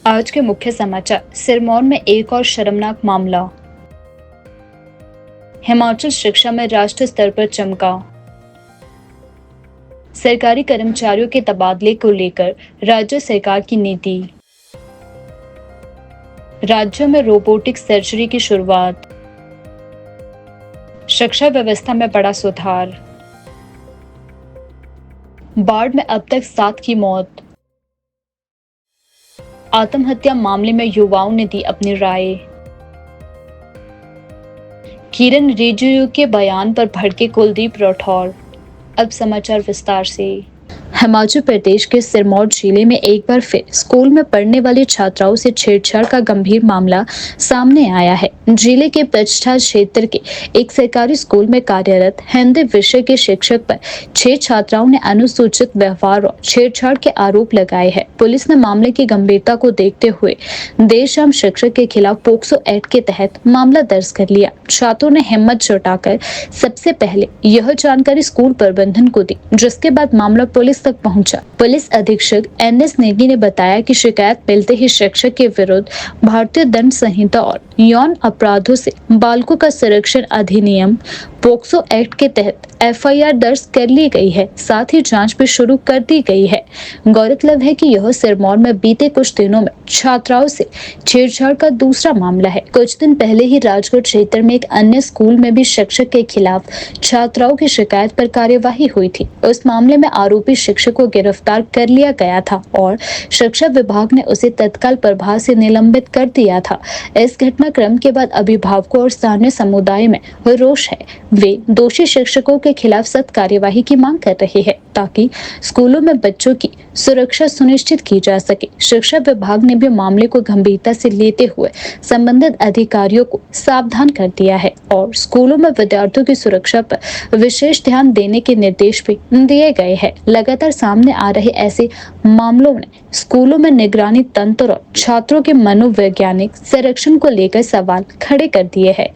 आज के मुख्य समाचार। सिरमौर में एक और शर्मनाक मामला। हिमाचल शिक्षा में राष्ट्रीय स्तर पर चमका। सरकारी कर्मचारियों के तबादले को लेकर राज्य सरकार की नीति। राज्यों में रोबोटिक सर्जरी की शुरुआत। शिक्षा व्यवस्था में बड़ा सुधार। बाढ़ में अब तक 7 की मौत। आत्महत्या मामले में युवाओं ने दी अपनी राय। किरण रिजिजू के बयान पर भड़के कुलदीप राठौर। अब समाचार विस्तार से। हिमाचल प्रदेश के सिरमौर जिले में एक बार फिर स्कूल में पढ़ने वाली छात्राओं से छेड़छाड़ का गंभीर मामला सामने आया है। जिले के पचठा क्षेत्र के एक सरकारी स्कूल में कार्यरत हिंदी विषय के शिक्षक पर 6 छात्राओं ने अनुसूचित व्यवहार और छेड़छाड़ के आरोप लगाए हैं। पुलिस ने मामले की गंभीरता को देखते हुए देर शाम शिक्षक के खिलाफ पोक्सो एक्ट के तहत मामला दर्ज कर लिया। छात्रों ने हिम्मत जुटाकर सबसे पहले यह जानकारी स्कूल प्रबंधन को दी, जिसके बाद मामला पुलिस तक पहुंचा। पुलिस अधीक्षक NS नेगी ने बताया कि शिकायत मिलते ही शिक्षक के विरुद्ध भारतीय दंड संहिता और यौन अपराधों से बालकों का संरक्षण अधिनियम पोक्सो एक्ट के तहत FIR दर्ज कर ली गई है। साथ ही जांच भी शुरू कर दी गई है। गौरतलब है कि यह सिरमौर में बीते कुछ दिनों में छात्राओं से छेड़छाड़ का दूसरा मामला है। कुछ दिन पहले ही राजगढ़ क्षेत्र में एक अन्य स्कूल में भी शिक्षक के खिलाफ छात्राओं की शिकायत पर कार्यवाही हुई थी। उस मामले में आरोपी शिक्षक को गिरफ्तार कर लिया गया था और शिक्षा विभाग ने उसे तत्काल प्रभाव से निलंबित कर दिया था। इस घटनाक्रम के बाद अभिभावकों और स्थानीय समुदाय में रोष है। वे दोषी शिक्षकों के खिलाफ सख्त कार्यवाही की मांग कर रहे हैं ताकि स्कूलों में बच्चों की सुरक्षा सुनिश्चित की जा सके। शिक्षा विभाग ने भी मामले को गंभीरता से लेते हुए संबंधित अधिकारियों को सावधान कर दिया है और स्कूलों में विद्यार्थियों की सुरक्षा पर विशेष ध्यान देने के निर्देश भी दिए गए हैं। लगातार सामने आ रहे ऐसे मामलों ने स्कूलों में निगरानी तंत्र और छात्रों के मनोवैज्ञानिक संरक्षण को लेकर सवाल खड़े कर दिए हैं।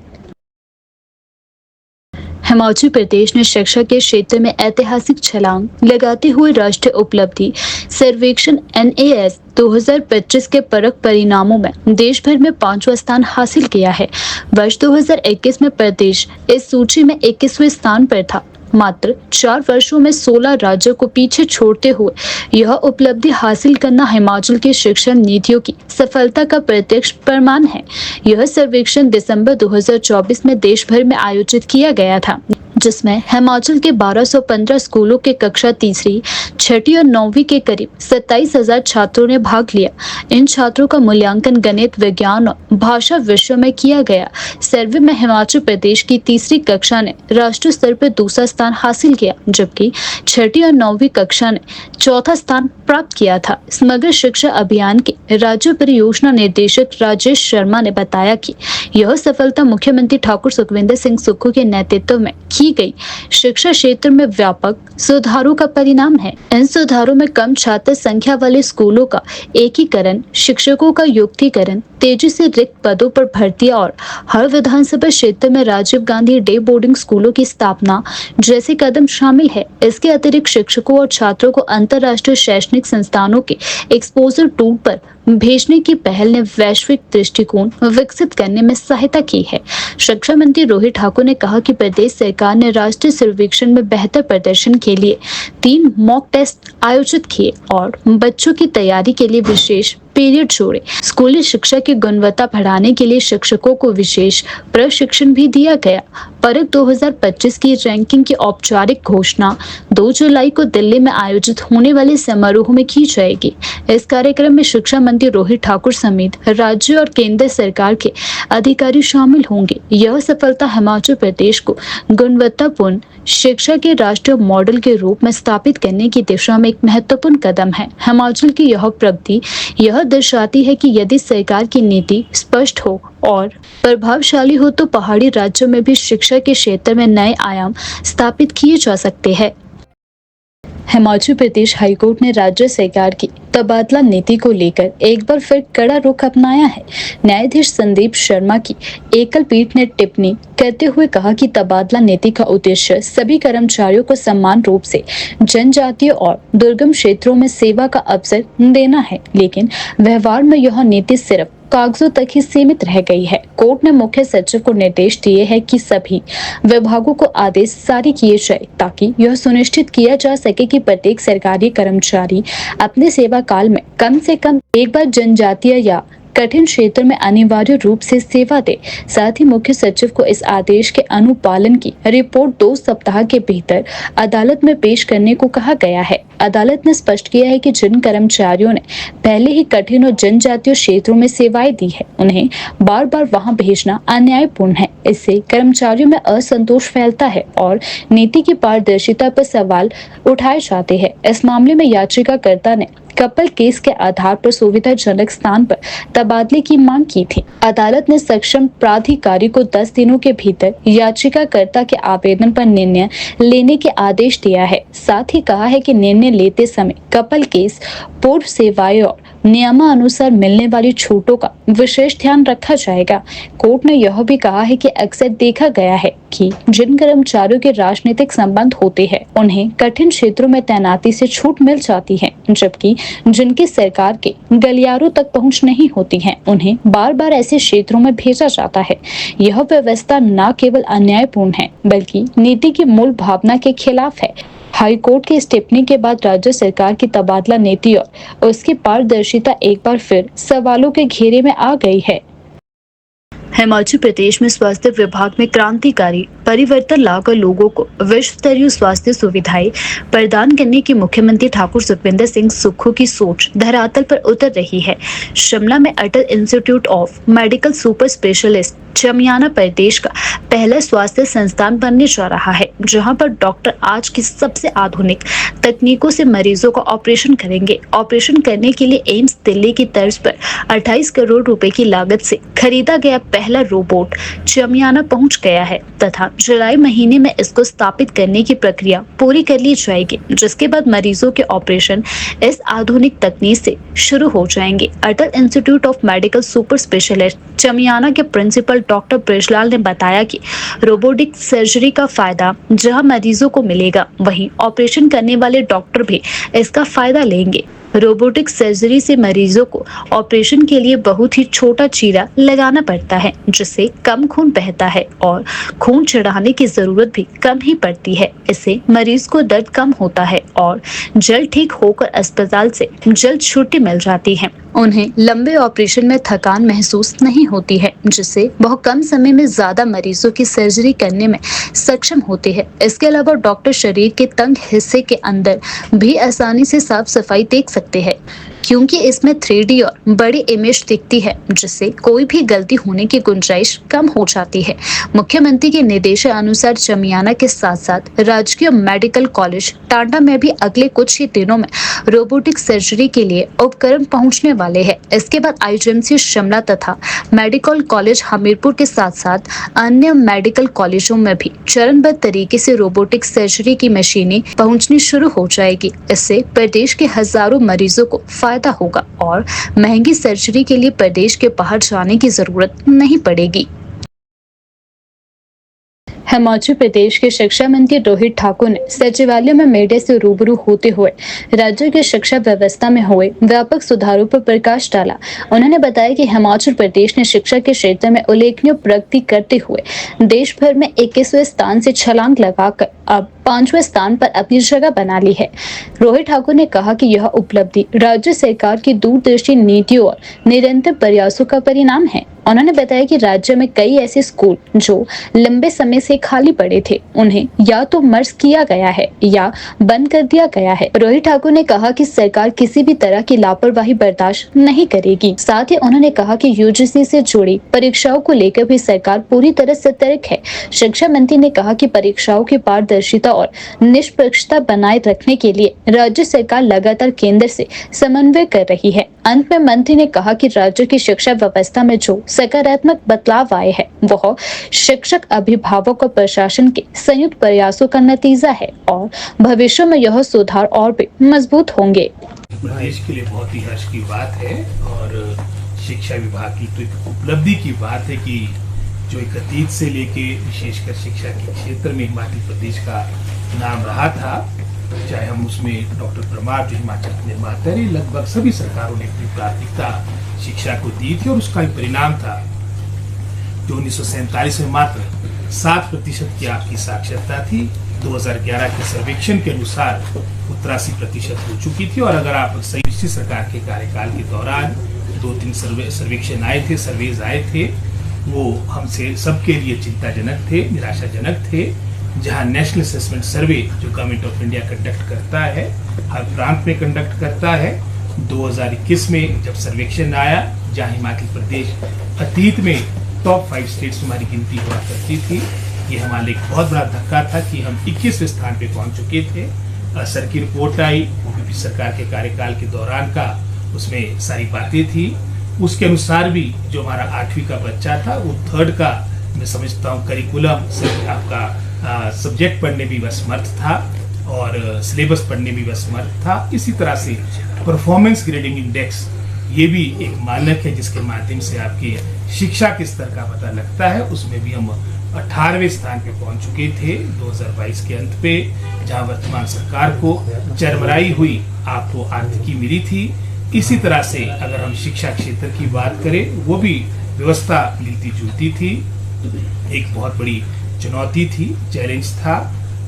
हिमाचल प्रदेश ने शिक्षा के क्षेत्र में ऐतिहासिक छलांग लगाते हुए राष्ट्रीय उपलब्धि सर्वेक्षण NAS 2025 के परख परिणामों में देश भर में 5वां स्थान हासिल किया है। वर्ष 2021 में प्रदेश इस सूची में 21वें स्थान पर था। मात्र 4 वर्षों में 16 राज्यों को पीछे छोड़ते हुए यह उपलब्धि हासिल करना हिमाचल की शिक्षा नीतियों की सफलता का प्रत्यक्ष प्रमाण है। यह सर्वेक्षण दिसंबर 2024 में देश भर में आयोजित किया गया था, जिसमें हिमाचल के 1215 स्कूलों के कक्षा तीसरी, छठी और 9वीं के करीब 27,000 छात्रों ने भाग लिया। इन छात्रों का मूल्यांकन गणित, विज्ञान और भाषा विषयों में किया गया। सर्वे में हिमाचल प्रदेश की तीसरी कक्षा ने राष्ट्रीय स्तर पर दूसरा स्थान हासिल किया, जबकि छठी और 9वीं कक्षा ने चौथा स्थान प्राप्त किया था। समग्र शिक्षा अभियान के राज्य परियोजना निदेशक राजेश शर्मा ने बताया कि यह सफलता मुख्यमंत्री ठाकुर सुखविंदर सिंह सुक्खू के नेतृत्व में की गई शिक्षा क्षेत्र में व्यापक सुधारों का परिणाम है। इन सुधारों में कम छात्र संख्या वाले स्कूलों का एकीकरण, शिक्षकों का युक्तिकरण, तेजी से रिक्त पदों पर भर्ती और हर विधानसभा क्षेत्र में राजीव गांधी डे बोर्डिंग स्कूलों की स्थापना जैसे कदम शामिल है। इसके अतिरिक्त शिक्षकों और छात्रों को अंतर्राष्ट्रीय शैक्षणिक संस्थानों के एक्सपोजर टूर पर भेजने की पहल ने वैश्विक दृष्टिकोण विकसित करने में सहायता की है। शिक्षा मंत्री रोहित ठाकुर ने कहा कि प्रदेश सरकार ने राष्ट्रीय सर्वेक्षण में बेहतर प्रदर्शन के लिए 3 मॉक टेस्ट आयोजित किए और बच्चों की तैयारी के लिए विशेष पीरियड जोड़े। स्कूली शिक्षा की गुणवत्ता बढ़ाने के लिए शिक्षकों को विशेष प्रशिक्षण भी दिया गया। परख 2025 की रैंकिंग की औपचारिक घोषणा 2 जुलाई को दिल्ली में आयोजित होने वाले समारोह में की जाएगी। इस कार्यक्रम में शिक्षा मंत्री रोहित ठाकुर समेत राज्य और केंद्र सरकार के अधिकारी शामिल होंगे। यह सफलता हिमाचल प्रदेश को गुणवत्तापूर्ण शिक्षा के राष्ट्रीय मॉडल के रूप में स्थापित करने की दिशा में एक महत्वपूर्ण कदम है। हिमाचल की यह प्रगति यह दर्शाती है कि यदि सरकार की नीति स्पष्ट हो और प्रभावशाली हो तो पहाड़ी राज्यों में भी शिक्षा के क्षेत्र में नए आयाम स्थापित किए जा सकते हैं। हिमाचल प्रदेश हाईकोर्ट ने राज्य सरकार की तबादला नीति को लेकर एक बार फिर कड़ा रुख अपनाया है। न्यायाधीश संदीप शर्मा की एकल पीठ ने टिप्पणी करते हुए कहा कि तबादला नीति का उद्देश्य सभी कर्मचारियों को समान रूप से जनजातीय और दुर्गम क्षेत्रों में सेवा का अवसर देना है, लेकिन व्यवहार में यह नीति सिर्फ कागजों तक ही सीमित रह गई है। कोर्ट ने मुख्य सचिव को निर्देश दिए हैं कि सभी विभागों को आदेश जारी किए जाए ताकि यह सुनिश्चित किया जा सके कि प्रत्येक सरकारी कर्मचारी अपने सेवा काल में कम से कम एक बार जनजातीय या कठिन क्षेत्र में अनिवार्य रूप से सेवा दे। साथ ही मुख्य सचिव को इस आदेश के अनुपालन की रिपोर्ट 2 सप्ताह के भीतर अदालत में पेश करने को कहा गया है। अदालत ने स्पष्ट किया है कि जिन कर्मचारियों ने पहले ही कठिन और जनजातीय क्षेत्रों में सेवाएं दी है, उन्हें बार बार वहां भेजना अन्यायपूर्ण है। इससे कर्मचारियों में असंतोष फैलता है और नीति की पारदर्शिता पर सवाल उठाए जाते हैं। इस मामले में याचिकाकर्ता ने कपल केस के आधार पर सुविधाजनक स्थान पर तबादले की मांग की थी। अदालत ने सक्षम प्राधिकारी को 10 दिनों के भीतर याचिकाकर्ता के आवेदन पर निर्णय लेने के आदेश दिया है। साथ ही कहा है कि निर्णय लेते समय कपल केस, पूर्व सेवाएं और नियमानुसार मिलने वाली छूटों का विशेष ध्यान रखा जाएगा। कोर्ट ने यह भी कहा है कि अक्सर देखा गया है कि जिन कर्मचारियों के राजनीतिक संबंध होते हैं, उन्हें कठिन क्षेत्रों में तैनाती से छूट मिल जाती है, जबकि जिनकी सरकार के गलियारों तक पहुंच नहीं होती है, उन्हें बार बार ऐसे क्षेत्रों में भेजा जाता है। यह व्यवस्था न केवल अन्यायपूर्ण है, बल्कि नीति की मूल भावना के खिलाफ है। हाईकोर्ट की इस टिप्पणी के बाद राज्य सरकार की तबादला नीति और उसकी पारदर्शिता एक बार फिर सवालों के घेरे में आ गई है। हिमाचल प्रदेश में स्वास्थ्य विभाग में क्रांतिकारी परिवर्तन लाकर लोगों को विश्व स्तरीय स्वास्थ्य सुविधाएं प्रदान करने की मुख्यमंत्री ठाकुर सुखविंदर सिंह सुक्खू की सोच धरातल पर उतर रही है। शिमला में Atal institute of medical super specialist Chamiyana प्रदेश का पहला स्वास्थ्य संस्थान बनने जा रहा है, जहां पर डॉक्टर आज की सबसे आधुनिक तकनीकों से मरीजों का ऑपरेशन करेंगे। ऑपरेशन करने के लिए एम्स दिल्ली की तर्ज पर 28 करोड़ रुपए की लागत से खरीदा गया पहला रोबोट चमियाना पहुंच गया है तथा जुलाई महीने में इसको स्थापित करने की प्रक्रिया पूरी कर ली जाएगी, जिसके बाद मरीजों के ऑपरेशन इस आधुनिक तकनीक से शुरू हो जाएंगे। Atal institute of medical super specialist Chamiyana के प्रिंसिपल डॉक्टर ब्रिजलाल ने बताया कि रोबोटिक सर्जरी का फायदा जहां मरीजों को मिलेगा, वहीं ऑपरेशन करने वाले डॉक्टर भी इसका फायदा लेंगे। रोबोटिक सर्जरी से मरीजों को ऑपरेशन के लिए बहुत ही छोटा चीरा लगाना पड़ता है, जिससे कम खून बहता है और खून चढ़ाने की जरूरत भी कम ही पड़ती है। इससे मरीज को दर्द कम होता है और जल्द ठीक होकर अस्पताल से जल्द छुट्टी मिल जाती है। उन्हें लंबे ऑपरेशन में थकान महसूस नहीं होती है, जिससे बहुत कम समय में ज्यादा मरीजों की सर्जरी करने में सक्षम होते हैं। इसके अलावा डॉक्टर शरीर के तंग हिस्से के अंदर भी आसानी से साफ सफाई देख सकते हैं, क्योंकि इसमें 3D और बड़ी इमेज दिखती है, जिससे कोई भी गलती होने की गुंजाइश कम हो जाती है। मुख्यमंत्री के निर्देशानुसार चमियाना के साथ साथ राजकीय मेडिकल कॉलेज टांडा में भी अगले कुछ ही दिनों में रोबोटिक सर्जरी के लिए उपकरण पहुंचने वाले हैं। इसके बाद आईजीएमसी शिमला तथा मेडिकल कॉलेज हमीरपुर के साथ साथ अन्य मेडिकल कॉलेजों में भी चरणबद्ध तरीके से रोबोटिक सर्जरी की मशीनें पहुंचनी शुरू हो जाएगी। इससे प्रदेश के हजारों मरीजों को फायदा होगा और महंगी सर्जरी के लिए प्रदेश के बाहर जाने की जरूरत नहीं पड़ेगी। हिमाचल प्रदेश के शिक्षा मंत्री रोहित ठाकुर ने सचिवालय में मीडिया से रूबरू होते हुए राज्य की शिक्षा व्यवस्था में हुए व्यापक सुधारों पर प्रकाश डाला। उन्होंने बताया कि हिमाचल प्रदेश ने शिक्षा के क्षेत्र में उल्लेखनीय प्रगति करते हुए देश भर में 21वें स्थान से छलांग लगाकर अब 5वें स्थान पर अपनी जगह बना ली है। रोहित ठाकुर ने कहा कि यह उपलब्धि राज्य सरकार की दूरदर्शी नीतियों और निरंतर प्रयासों का परिणाम है। उन्होंने बताया कि राज्य में कई ऐसे स्कूल जो लंबे समय से खाली पड़े थे, उन्हें या तो मर्ज किया गया है या बंद कर दिया गया है। रोहित ठाकुर ने कहा कि सरकार किसी भी तरह की लापरवाही बर्दाश्त नहीं करेगी। साथ ही उन्होंने कहा कि यूजीसी से जुड़ी परीक्षाओं को लेकर भी सरकार पूरी तरह सतर्क है। शिक्षा मंत्री ने कहा कि परीक्षाओं की पारदर्शिता और निष्पक्षता बनाए रखने के लिए राज्य सरकार लगातार केंद्र से समन्वय कर रही है। अंत में मंत्री ने कहा कि राज्य की शिक्षा व्यवस्था में जो सकारात्मक बदलाव आए हैं वह शिक्षक, अभिभावक और प्रशासन के संयुक्त प्रयासों का नतीजा है और भविष्य में यह सुधार और भी मजबूत होंगे। देश के लिए बहुत ही हर्ष की बात है और शिक्षा विभाग की तो एक उपलब्धि की बात है कि जो एक अतीत से लेके विशेषकर शिक्षा के क्षेत्र में हिमाचल प्रदेश का नाम रहा था, चाहे हम उसमें डॉक्टर परमार जो हिमाचल के निर्माता रहे, लगभग सभी सरकारों ने अपनी प्राथमिकता शिक्षा को दी थी और उसका एक परिणाम था जो 1947 में मात्र 7% की आपकी साक्षरता थी। 2011 के सर्वेक्षण के अनुसार 83% हो चुकी थी और अगर आप संयुक्त सरकार के कार्यकाल के दौरान 2-3 सर्वेक्षण आए थे, सर्वेज आए थे, वो हमसे सबके लिए चिंताजनक थे, निराशाजनक थे। जहां नेशनल असेसमेंट सर्वे जो गवर्नमेंट ऑफ इंडिया कंडक्ट करता है, हर प्रांत में कंडक्ट करता है, 2021 में जब सर्वेक्षण आया जहां हिमाचल प्रदेश अतीत में टॉप 5 स्टेट्स हमारी गिनती हुआ करती थी, ये हमारे लिए एक बहुत बड़ा धक्का था कि हम 21वें स्थान पे पहुंच चुके थे। सर की रिपोर्ट आई, वो सरकार के कार्यकाल के दौरान का, उसमें सारी बातें थी। उसके अनुसार भी जो हमारा 8वीं का बच्चा था वो 3rd का, मैं समझता हूँ, करिकुलम से आपका सब्जेक्ट पढ़ने भी वह समर्थ था और सिलेबस पढ़ने भी वह समर्थ था। इसी तरह से परफॉर्मेंस ग्रेडिंग इंडेक्स ये भी एक मानक है जिसके माध्यम से आपके शिक्षा के स्तर का पता लगता है। उसमें भी हम 18वें स्थान पे पहुंच चुके थे 2022 के अंत पे, जहां वर्तमान सरकार को चरमराई हुई आपको आर्थिकी मिली थी। इसी तरह से अगर हम शिक्षा क्षेत्र की बात करें, वो भी व्यवस्था मिलती जुलती थी। एक बहुत बड़ी चुनौती थी, चैलेंज था,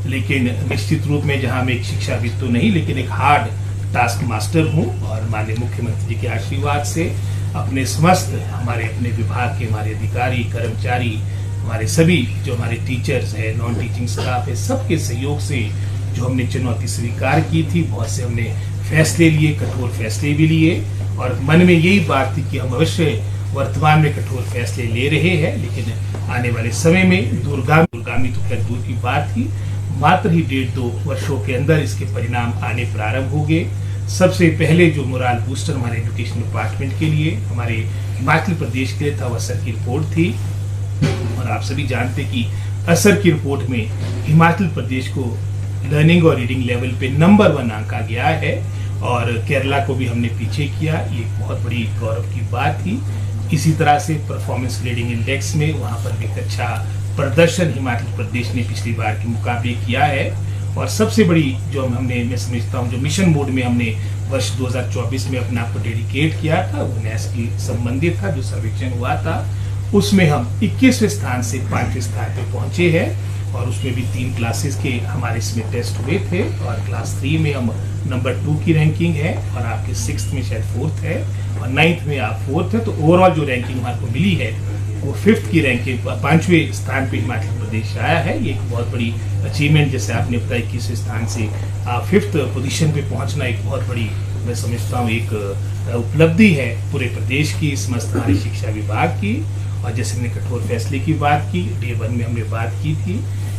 लेकिन निश्चित रूप में जहां मैं एक शिक्षाविद तो नहीं लेकिन एक हार्ड टास्क मास्टर हूं और माननीय मुख्यमंत्री जी के आशीर्वाद से अपने समस्त हमारे अपने विभाग के हमारे अधिकारी, कर्मचारी, हमारे सभी जो हमारे टीचर्स हैं, नॉन टीचिंग स्टाफ है, सबके सहयोग से जो हमने चुनौती स्वीकार की थी, बहुत से हमने फैसले लिए, कठोर फैसले भी लिए और मन में यही बात थी कि हम अवश्य वर्तमान में कठोर फैसले ले रहे हैं, लेकिन आने वाले समय में दूरगामी तो खैर दूर की बात थी, मात्र ही 1.5-2 वर्षों के अंदर इसके परिणाम आने प्रारंभ हो गए। सबसे पहले जो मोरल बूस्टर हमारे एजुकेशन डिपार्टमेंट के लिए, हमारे हिमाचल प्रदेश के लिए था, वह सर की रिपोर्ट थी और आप सभी जानते कि असर की रिपोर्ट में हिमाचल प्रदेश को लर्निंग और रीडिंग लेवल पे नंबर 1 आंका गया है और केरला को भी हमने पीछे किया। ये एक बहुत बड़ी गौरव की बात थी। इसी तरह से परफॉर्मेंस ग्रेडिंग इंडेक्स में वहाँ पर भी एक अच्छा प्रदर्शन हिमाचल प्रदेश ने पिछली बार के मुकाबले किया है और सबसे बड़ी जो हमने, मैं समझता हूँ, जो मिशन मोड में हमने वर्ष 2024 में अपने आप को डेडिकेट किया था, वो नेस की संबंधित था, जो सर्वेक्षण हुआ था, उसमें हम 21वें स्थान से 5वें स्थान पे पहुंचे हैं और उसमें भी 3 क्लासेस के हमारे इसमें टेस्ट हुए थे और क्लास 3 में हम नंबर 2 की रैंकिंग है और आपके 6th में शायद 4th है और 9th में आप 4th है। तो ओवरऑल जो रैंकिंग हमारे को मिली है वो 5th की रैंकिंग, 5वें स्थान पे हिमाचल प्रदेश आया है। ये एक बहुत बड़ी अचीवमेंट, जैसे आपने बताया 21वें स्थान से 5th पोजीशन पे पहुंचना एक बहुत बड़ी, मैं समझता हूँ, एक उपलब्धि है पूरे प्रदेश की, समस्त हमारी शिक्षा विभाग की। और जैसे हमने कठोर फैसले की बात की, डे 1 में हमने बात की थी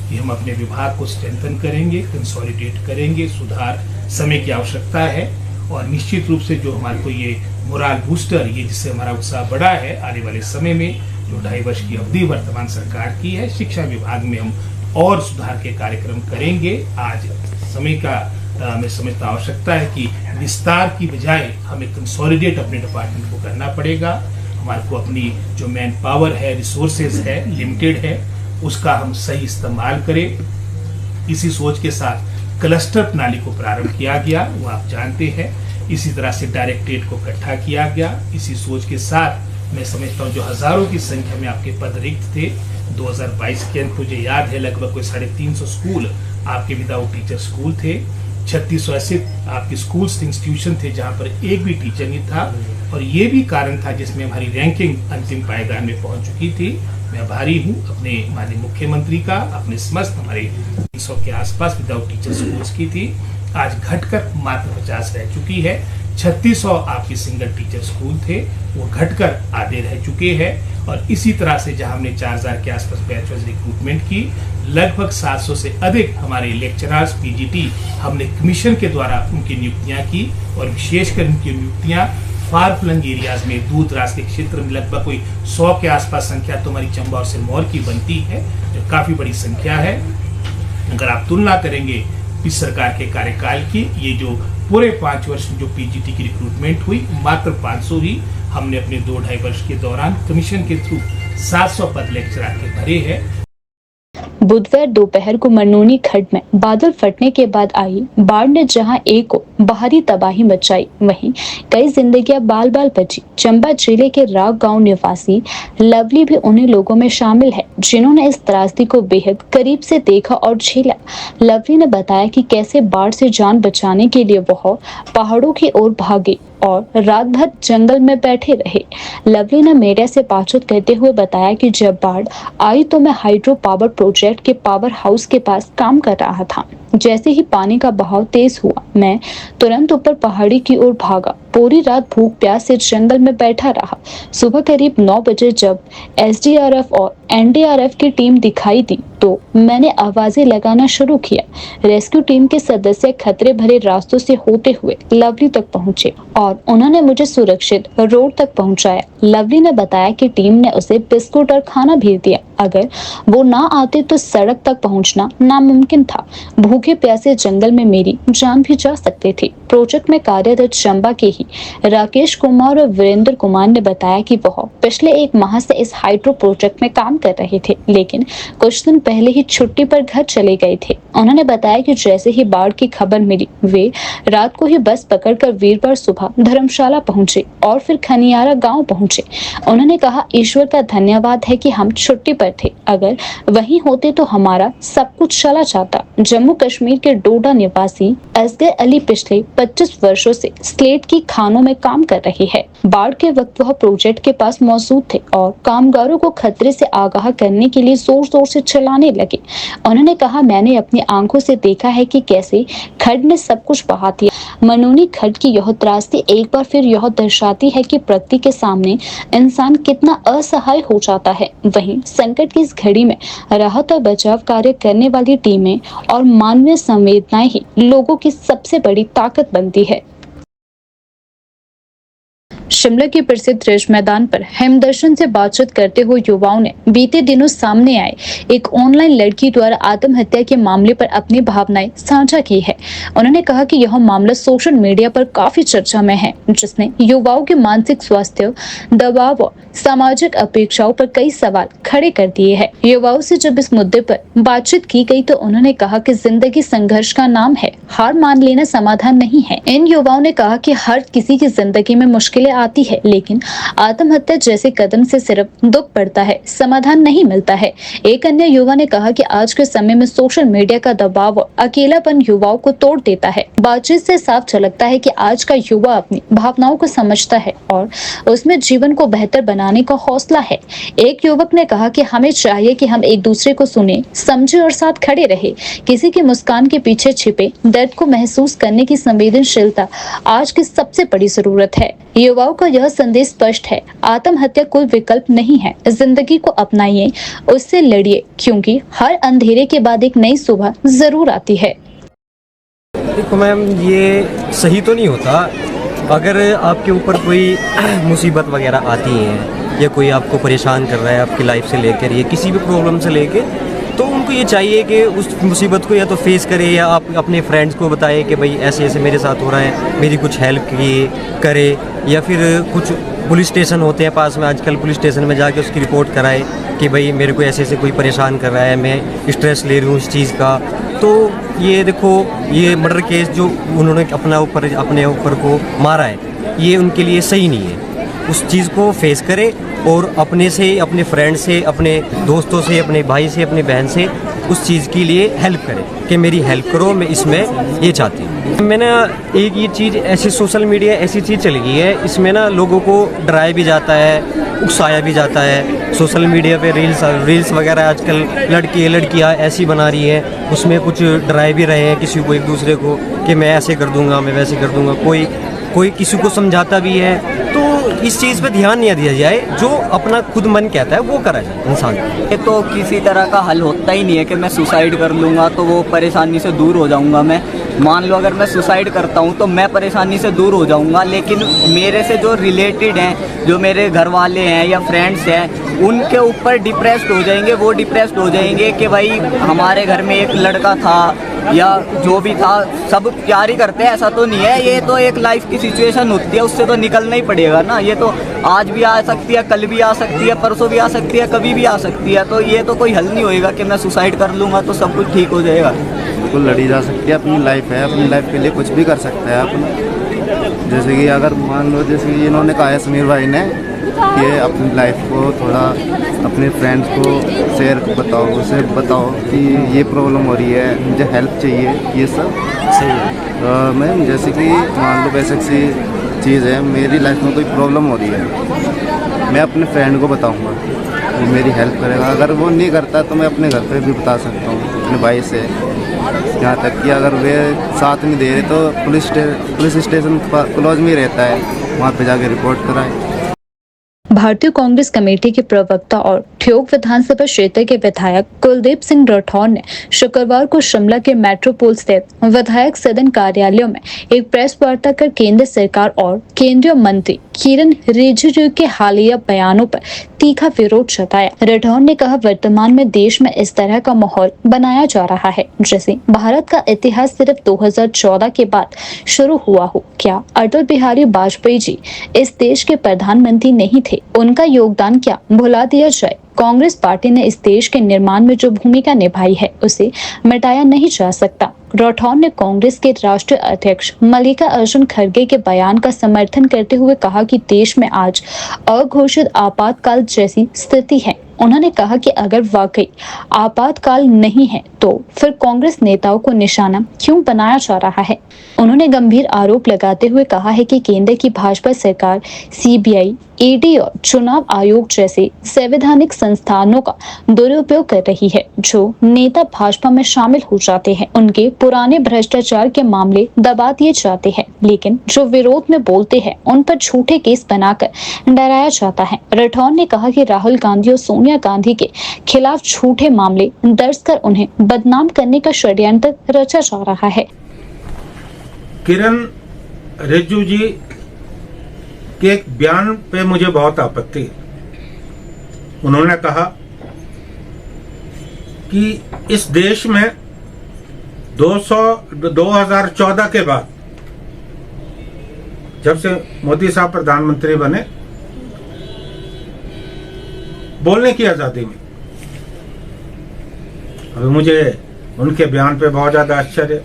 कि हम अपने विभाग को स्ट्रेंथन करेंगे, कंसोलिडेट करेंगे, सुधार समय की आवश्यकता है और निश्चित रूप से जो हमारे को ये मोरल बूस्टर, ये जिससे हमारा उत्साह बढ़ा है, आने वाले समय में जो 2.5 वर्ष की अवधि वर्तमान सरकार की है, शिक्षा विभाग में हम और सुधार के कार्यक्रम करेंगे। आज समय का मैं समझता आवश्यकता है कि विस्तार की बजाय हमें कंसोलिडेट अपने डिपार्टमेंट को करना पड़ेगा। हमारे को अपनी जो मैन पावर है, रिसोर्सेज है, लिमिटेड है, उसका हम सही इस्तेमाल करें। इसी सोच के साथ क्लस्टर प्रणाली को प्रारंभ किया गया, वो आप जानते हैं। इसी तरह से डायरेक्टरेट को इकट्ठा किया गया। इसी सोच के साथ मैं समझता हूँ जो हजारों की संख्या में आपके पद रिक्त थे 2022 के अंत, मुझे याद है लगभग कोई 350 स्कूल आपके विदाउट टीचर स्कूल थे। 3600 ऐसे आपके स्कूल्स इंस्टीट्यूशन थे जहाँ पर एक भी टीचर नहीं था और ये भी कारण था जिसमें हमारी रैंकिंग अंतिम पायदान में पहुंच चुकी थी। मैं आभारी हूँ अपने माननीय मुख्यमंत्री का, अपने समस्त हमारे 300 के आसपास विदाउट टीचर स्कूल्स की थी, आज घटकर मात्र 50 रह चुकी है। 3600 आपके सिंगल टीचर स्कूल थे, वो घटकर आधे रह चुके हैं और इसी तरह से जहां हमने 4000 के आसपास बैचलर्स रिक्रूटमेंट की, लगभग 700 से अधिक हमारे लेक्चरर्स पीजीटी हमने कमीशन के द्वारा उनकी नियुक्तियां की और विशेषकर उनकी नियुक्तियां फार फ्लंग एरियाज में, दूर दराज के क्षेत्र में लगभग कोई 100 के आसपास संख्या तो हमारी चंबा और सिरमौर की बनती है, जो काफी बड़ी संख्या है। अगर आप तुलना करेंगे इस सरकार के कार्यकाल की, ये जो पूरे 5 वर्ष में जो पीजीटी की रिक्रूटमेंट हुई, मात्र 500 ही हमने अपने 2-2.5 वर्ष के दौरान कमीशन के थ्रू 700 पद लेक्चरर के भरे हैं। बुधवार दोपहर को मरनोनी खड्ड में बादल फटने के बाद आई बाढ़ ने जहां एक को बाहरी तबाही मचाई, वहीं कई जिंदगियां बाल बाल बची। चंबा जिले के राग गांव निवासी लवली भी उन्हीं लोगों में शामिल है जिन्होंने इस त्रासदी को बेहद करीब से देखा और झेला। लवली ने बताया कि कैसे बाढ़ से जान बचाने के लिए वह पहाड़ों की ओर भागे और रात भर जंगल में बैठे रहे। लवली ने मीडिया से बातचीत करते हुए बताया कि जब बाढ़ आई तो मैं हाइड्रो पावर प्रोजेक्ट के पावर हाउस के पास काम कर रहा था। जैसे ही पानी का बहाव तेज हुआ, मैं तुरंत ऊपर पहाड़ी की ओर भागा। पूरी रात भूख प्यास से जंगल में बैठा रहा। सुबह करीब 9 बजे जब एसडीआरएफ और एनडीआरएफ की टीम दिखाई दी तो मैंने आवाजें लगाना शुरू किया। रेस्क्यू टीम के सदस्य खतरे भरे रास्तों से होते हुए लवली तक पहुंचे और उन्होंने मुझे सुरक्षित रोड तक पहुंचाया। लवली ने बताया कि टीम ने उसे बिस्कुट और खाना भेज दिया। अगर वो ना आते तो सड़क तक पहुंचना नामुमकिन था। भूखे प्यासे जंगल में मेरी जान भी जा सकती थी। प्रोजेक्ट में कार्यरत चंबा के ही राकेश कुमार और वीरेंद्र कुमार ने बताया कि वह पिछले 1 माह से इस हाइड्रो प्रोजेक्ट में काम कर रहे थे, लेकिन कुछ दिन पहले ही छुट्टी पर घर चले गए थे। उन्होंने बताया कि जैसे ही बाढ़ की खबर मिली, वे रात को ही बस पकड़कर वीरवार सुबह धर्मशाला पहुंचे और फिर खनियारा गांव पहुंचे। उन्होंने कहा, ईश्वर का धन्यवाद है कि हम छुट्टी पर थे, अगर वहीं होते तो हमारा सब कुछ चला जाता। जम्मू कश्मीर के डोडा निवासी असगर अली पिछले 25 वर्षों से स्लेट की खानों में काम कर रही है। बाढ़ के वक्त वह प्रोजेक्ट के पास मौजूद थे और कामगारों को खतरे से आगाह करने के लिए जोर जोर से चिल्लाने लगे। उन्होंने कहा, मैंने अपनी आंखों से देखा है कि कैसे खड्ड ने सब कुछ बहा दिया। मरनोनी खड्ड की यह त्रासदी एक बार फिर यह दर्शाती है कि प्रकृति के सामने इंसान कितना असहाय हो जाता है। वहीं संकट की इस घड़ी में राहत और बचाव कार्य करने वाली टीमें और मानवीय संवेदनाएं ही लोगों की सबसे बड़ी ताकत बनती है। शिमला के प्रसिद्ध रिज मैदान पर हिमदर्शन से बातचीत करते हुए युवाओं ने बीते दिनों सामने आए एक ऑनलाइन लड़की द्वारा आत्महत्या के मामले पर अपनी भावनाएं साझा की है। उन्होंने कहा कि यह मामला सोशल मीडिया पर काफी चर्चा में है, जिसने युवाओं के मानसिक स्वास्थ्य, दबाव और सामाजिक अपेक्षाओं पर कई सवाल खड़े कर दिए हैं। युवाओं से जब इस मुद्दे पर बातचीत की गई तो उन्होंने कहा कि जिंदगी संघर्ष का नाम है, हार मान लेना समाधान नहीं है। इन युवाओं ने कहा कि हर किसी की जिंदगी में मुश्किलें आती है, लेकिन आत्महत्या जैसे कदम से सिर्फ दुख बढ़ता है, समाधान नहीं मिलता है। एक अन्य युवा ने कहा कि आज के समय में सोशल मीडिया का दबाव और अकेलापन युवाओं को तोड़ देता है। बातचीत से साफ झलकता है कि आज का युवा अपनी भावनाओं को समझता है और उसमें जीवन को बेहतर बनाने का हौसला है। एक युवक ने कहा कि हमें चाहिए कि हम एक दूसरे को सुने, समझे और साथ खड़े रहे। किसी की मुस्कान के पीछे छिपे दर्द को महसूस करने की संवेदनशीलता आज की सबसे बड़ी जरूरत है। युवाओं का यह संदेश स्पष्ट है, आत्महत्या कोई विकल्प नहीं है। जिंदगी को अपनाइए, उससे लड़िए, क्योंकि हर अंधेरे के बाद एक नई सुबह जरूर आती है। देखो मैम, ये सही तो नहीं होता अगर आपके ऊपर कोई मुसीबत वगैरह आती है या कोई आपको परेशान कर रहा है आपकी लाइफ से लेकर, ये किसी भी प्रॉब्लम से लेकर, तो उनको ये चाहिए कि उस मुसीबत को या तो फेस करे या आप अपने फ्रेंड्स को बताए कि भाई ऐसे ऐसे मेरे साथ हो रहा है, मेरी कुछ हेल्प करे, या फिर कुछ पुलिस स्टेशन होते हैं पास में, आजकल पुलिस स्टेशन में जाके उसकी रिपोर्ट कराए कि भाई मेरे को ऐसे ऐसे कोई परेशान कर रहा है, मैं स्ट्रेस ले रही हूँ इस चीज़ का। तो ये देखो, ये मर्डर केस जो उन्होंने अपने ऊपर को मारा है, ये उनके लिए सही नहीं है। उस चीज़ को फेस करे और अपने से, अपने फ्रेंड से, अपने दोस्तों से, अपने भाई से, अपनी बहन से उस चीज़ के लिए हेल्प करे कि मेरी हेल्प करो, मैं इसमें ये चाहती हूँ। मैंने एक ये चीज़ ऐसी, सोशल मीडिया ऐसी चीज़ चली गई है, इसमें ना लोगों को डराया भी जाता है, उकसाया भी जाता है। सोशल मीडिया पे रील्स वगैरह आजकल लड़के लड़कियाँ ऐसी बना रही हैं, उसमें कुछ डराए भी रहे हैं किसी को, एक दूसरे को, कि मैं ऐसे कर दूंगा, मैं वैसे कर दूंगा। कोई किसी को समझाता भी है। तो इस चीज़ पे ध्यान नहीं दिया जाए, जो अपना खुद मन कहता है वो करा जाए इंसान। ये तो किसी तरह का हल होता ही नहीं है कि मैं सुसाइड कर लूँगा तो वो परेशानी से दूर हो जाऊँगा मैं। मान लो अगर मैं सुसाइड करता हूँ तो मैं परेशानी से दूर हो जाऊँगा, लेकिन मेरे से जो रिलेटेड हैं, जो मेरे घर वाले हैं या फ्रेंड्स हैं, उनके ऊपर डिप्रेस्ड हो जाएंगे। वो डिप्रेस्ड हो जाएंगे कि भाई हमारे घर में एक लड़का था या जो भी था, सब प्यार ही करते हैं, ऐसा तो नहीं है। ये तो एक लाइफ की सिचुएशन होती है, उससे तो निकलना ही पड़ेगा ना। ये तो आज भी आ सकती है, कल भी आ सकती है, परसों भी आ सकती है, कभी भी आ सकती है। तो ये तो कोई हल नहीं होएगा कि मैं सुसाइड कर लूँगा तो सब कुछ ठीक हो जाएगा। बिल्कुल लड़ी जा सकती है, अपनी लाइफ है, अपनी लाइफ के लिए कुछ भी कर सकता है अपना। जैसे कि अगर मान लो, जैसे कि इन्होंने कहा है समीर भाई ने कि अपनी लाइफ को थोड़ा अपने फ्रेंड्स को शेयर बताओ, उसे बताओ कि ये प्रॉब्लम हो रही है, मुझे हेल्प चाहिए, ये सब सही है। मैम जैसे कि मान लो बेसिक सी चीज़ है, मेरी लाइफ में कोई प्रॉब्लम हो रही है, मैं अपने फ्रेंड को बताऊंगा, वो मेरी हेल्प करेगा। अगर वो नहीं करता तो मैं अपने घर पे भी बता सकता हूँ, अपने भाई से। यहाँ तक कि अगर वे साथ नहीं दे रहे तो पुलिस स्टेशन क्लोज में ही रहता है, वहाँ पे जाके रिपोर्ट कराएं। भारतीय कांग्रेस कमेटी के प्रवक्ता और ठियोग विधानसभा क्षेत्र के विधायक कुलदीप सिंह राठौर ने शुक्रवार को शिमला के मेट्रोपोल स्थित विधायक सदन कार्यालयों में एक प्रेस वार्ता कर केंद्र सरकार और केंद्रीय मंत्री किरण रिजिजू के हालिया बयानों पर तीखा विरोध जताया। राठौर ने कहा, वर्तमान में देश में इस तरह का माहौल बनाया जा रहा है जैसे भारत का इतिहास सिर्फ 2014 के बाद शुरू हुआ हो। क्या अटल बिहारी वाजपेयी जी इस देश के प्रधानमंत्री नहीं थे? उनका योगदान क्या भुला दिया जाए? कांग्रेस पार्टी ने इस देश के निर्माण में जो भूमिका निभाई है उसे मिटाया नहीं जा सकता। राठौर ने कांग्रेस के राष्ट्रीय अध्यक्ष मल्लिकार्जुन खड़गे के बयान का समर्थन करते हुए कहा कि देश में आज अघोषित आपातकाल जैसी स्थिति है। उन्होंने कहा कि अगर वाकई आपातकाल नहीं है तो फिर कांग्रेस नेताओं को निशाना क्यों बनाया जा रहा है। उन्होंने गंभीर आरोप लगाते हुए कहा है कि केंद्र की भाजपा सरकार सीबीआई, ईडी और चुनाव आयोग जैसे संवैधानिक संस्थानों का दुरुपयोग कर रही है। जो नेता भाजपा में शामिल हो जाते हैं उनके पुराने भ्रष्टाचार के मामले दबा दिए जाते हैं, लेकिन जो विरोध में बोलते हैं उन पर झूठे केस बनाकर डराया जाता है। राठौर ने कहा कि राहुल गांधी और सोनिया गांधी के खिलाफ झूठे मामले दर्ज कर उन्हें बदनाम करने का षड्यंत्र रचा जा रहा है। किरण रिजिजू जी के एक बयान पे मुझे बहुत आपत्ति है। उन्होंने कहा कि इस देश में 2014 के बाद, जब से मोदी साहब प्रधानमंत्री बने, बोलने की आजादी में। अभी मुझे उनके बयान पे बहुत ज्यादा आश्चर्य।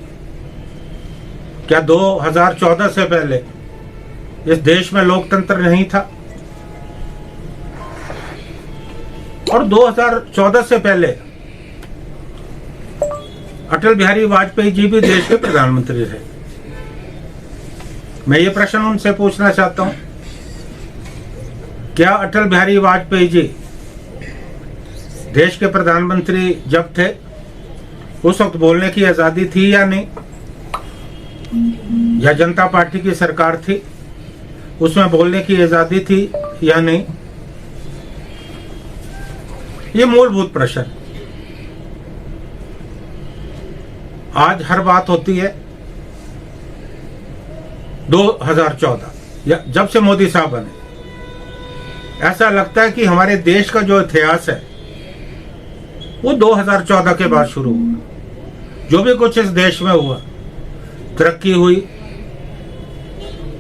क्या 2014 से पहले इस देश में लोकतंत्र नहीं था? और 2014 से पहले अटल बिहारी वाजपेयी जी भी देश के प्रधानमंत्री थे। मैं ये प्रश्न उनसे पूछना चाहता हूं, क्या अटल बिहारी वाजपेयी जी देश के प्रधानमंत्री जब थे उस वक्त बोलने की आजादी थी या नहीं? या जनता पार्टी की सरकार थी, उसमें बोलने की आजादी थी या नहीं? ये मूलभूत प्रश्न। आज हर बात होती है 2014 या जब से मोदी साहब बने। ऐसा लगता है कि हमारे देश का जो इतिहास है वो 2014 के बाद शुरू हुआ। जो भी कुछ इस देश में हुआ, तरक्की हुई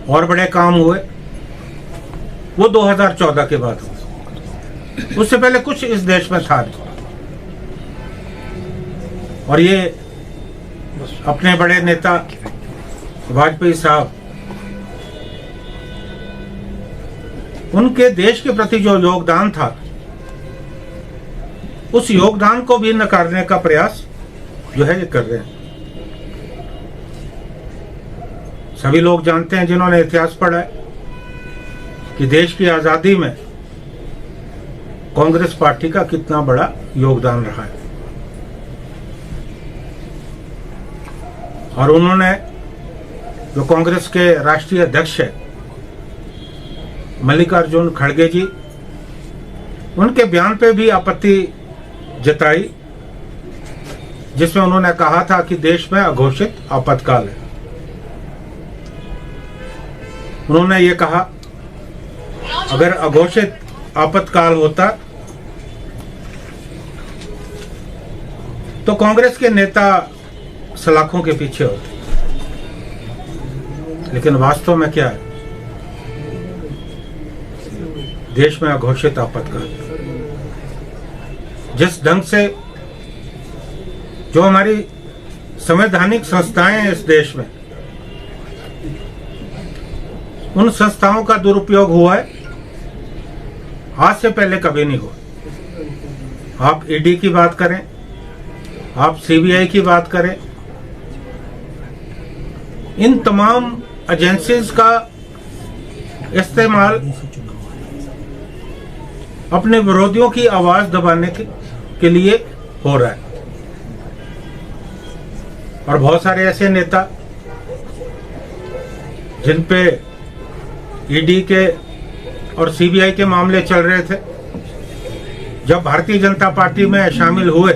और बड़े काम हुए, वो 2014 के बाद हुआ। उससे पहले कुछ इस देश में था नहीं। और ये अपने बड़े नेता वाजपेयी साहब, उनके देश के प्रति जो योगदान था, उस योगदान को भी नकारने का प्रयास जो है ये कर रहे हैं। सभी लोग जानते हैं जिन्होंने इतिहास पढ़ा है कि देश की आजादी में कांग्रेस पार्टी का कितना बड़ा योगदान रहा है। और उन्होंने, जो कांग्रेस के राष्ट्रीय अध्यक्ष है मल्लिकार्जुन खड़गे जी, उनके बयान पे भी आपत्ति जताई जिसमें उन्होंने कहा था कि देश में अघोषित आपातकाल है। उन्होंने ये कहा, अगर अघोषित आपातकाल होता तो कांग्रेस के नेता सलाखों के पीछे होते, लेकिन वास्तव में क्या है? देश में अघोषित आपातकाल। जिस ढंग से जो हमारी संवैधानिक संस्थाएं हैं इस देश में, उन संस्थाओं का दुरुपयोग हुआ है, आज से पहले कभी नहीं हुआ। आप ईडी की बात करें, आप सीबीआई की बात करें, इन तमाम एजेंसीज का इस्तेमाल अपने विरोधियों की आवाज दबाने के लिए हो रहा है। और बहुत सारे ऐसे नेता जिन पे ईडी के और सीबीआई के मामले चल रहे थे, जब भारतीय जनता पार्टी में शामिल हुए,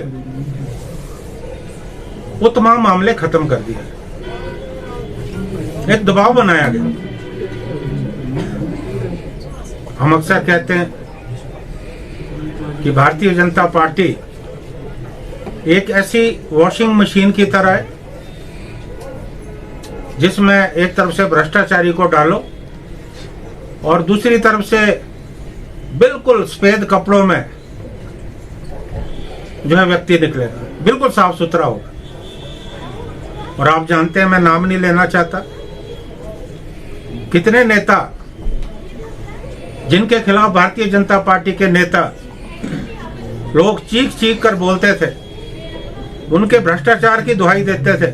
वो तमाम मामले खत्म कर दिए। एक दबाव बनाया गया। हम अक्सर कहते हैं कि भारतीय जनता पार्टी एक ऐसी वॉशिंग मशीन की तरह है जिसमें एक तरफ से भ्रष्टाचारी को डालो और दूसरी तरफ से बिल्कुल सफेद कपड़ों में जो है व्यक्ति निकलेगा, बिल्कुल साफ सुथरा होगा। और आप जानते हैं, मैं नाम नहीं लेना चाहता, कितने नेता जिनके खिलाफ भारतीय जनता पार्टी के नेता लोग चीख चीख कर बोलते थे, उनके भ्रष्टाचार की दुहाई देते थे,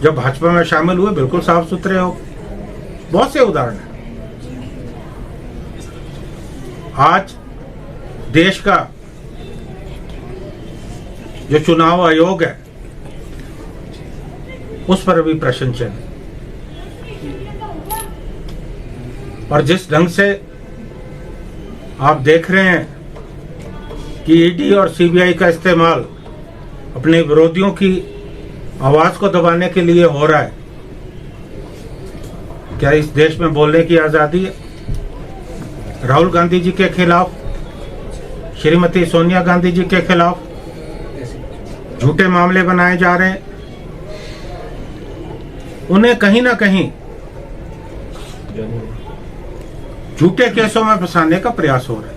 जब भाजपा में शामिल हुए बिल्कुल साफ सुथरे हो। बहुत से उदाहरण हैं। आज देश का जो चुनाव आयोग है उस पर भी प्रश्न चिन्ह है। और जिस ढंग से आप देख रहे हैं कि ईडी और सीबीआई का इस्तेमाल अपने विरोधियों की आवाज को दबाने के लिए हो रहा है, क्या इस देश में बोलने की आजादी है? राहुल गांधी जी के खिलाफ, श्रीमती सोनिया गांधी जी के खिलाफ झूठे मामले बनाए जा रहे हैं, उन्हें कहीं ना कहीं झूठे केसों में फंसाने का प्रयास हो रहा है।